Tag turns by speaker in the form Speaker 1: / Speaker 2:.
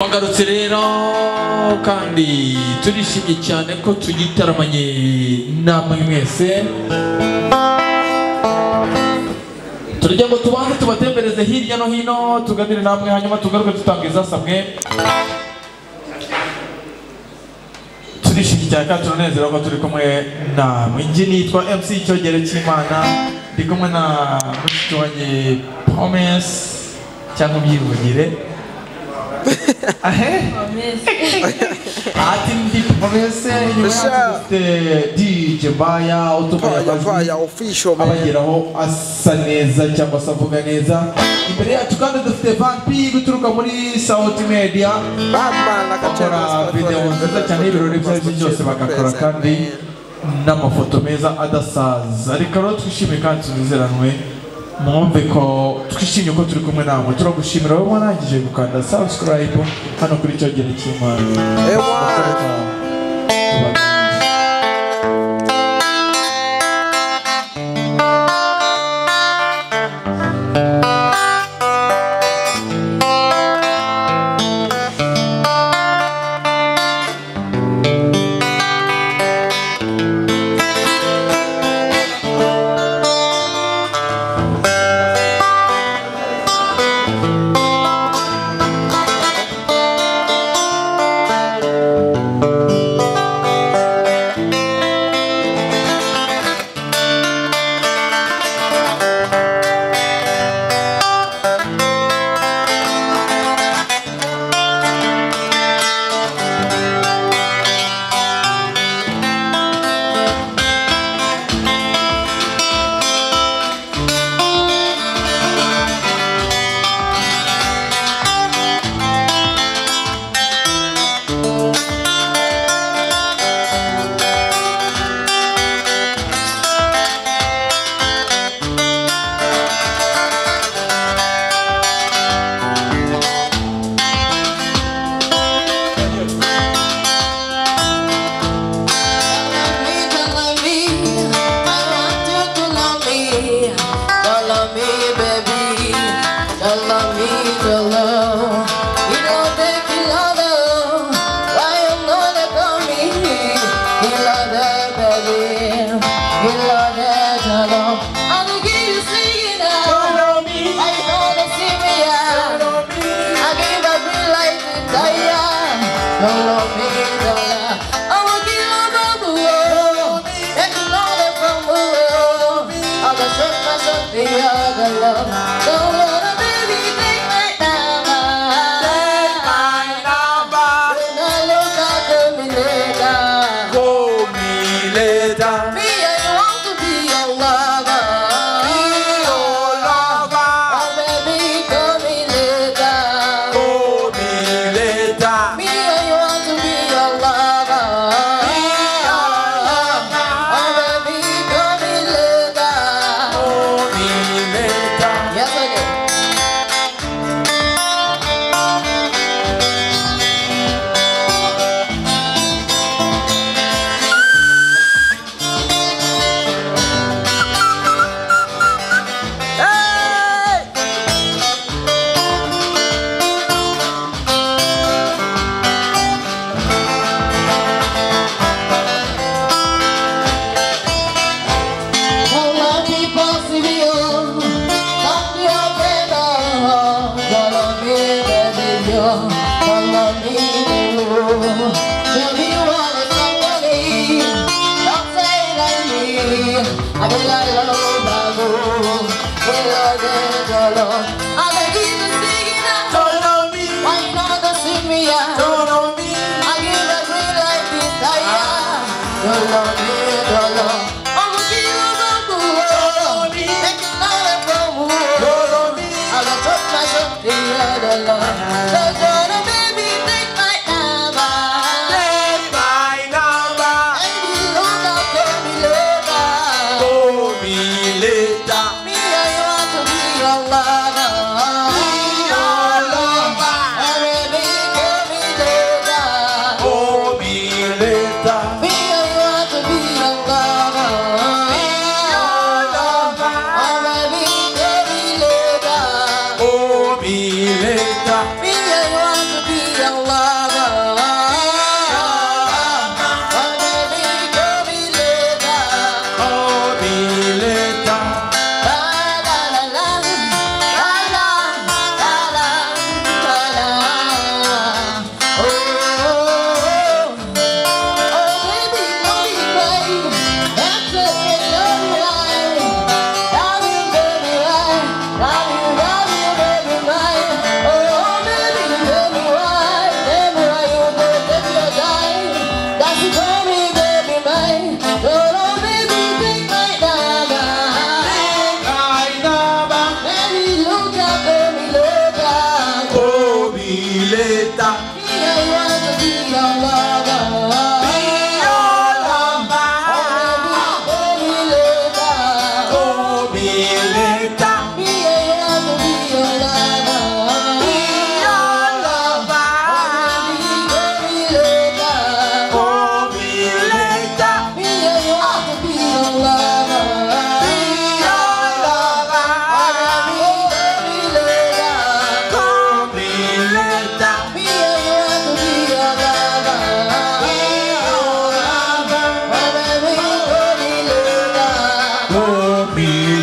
Speaker 1: Twagarutse rero kandi turishimye cyane ko tugitaramanye namwe mwese. Turajya ngo tubanze tubatembereze hirya no hino tuganire namwe hanyuma tugaruke tutangiza samwe. Turishimye cyane kandi turanezera ko turi kumwe namwe. Njye nitwa MC Cyogere cy'Imana, ndi kumwe na mushiki wanjye Promise cyangwa Byivugire. Ati ndi Promise y'umwaka DJ Baya
Speaker 2: Autobaya official
Speaker 1: abageraho asa neza cyangwa se avuga neza. Imbere yacu kandi dufite Van P guturuka muri South Media
Speaker 2: Batman
Speaker 1: akora video nziza cyane ibirori byose bagakora kandi n'amafoto meza adasaza. Ariko rero twishimiye kandi tunezeranwe mwumve ko twishimye ko turi kumwe namwe. Turagushimira wowe warangije gukanda subscribe hano kuri Cyogere cy'Imana.
Speaker 2: Me, I want to be your lover.
Speaker 1: Be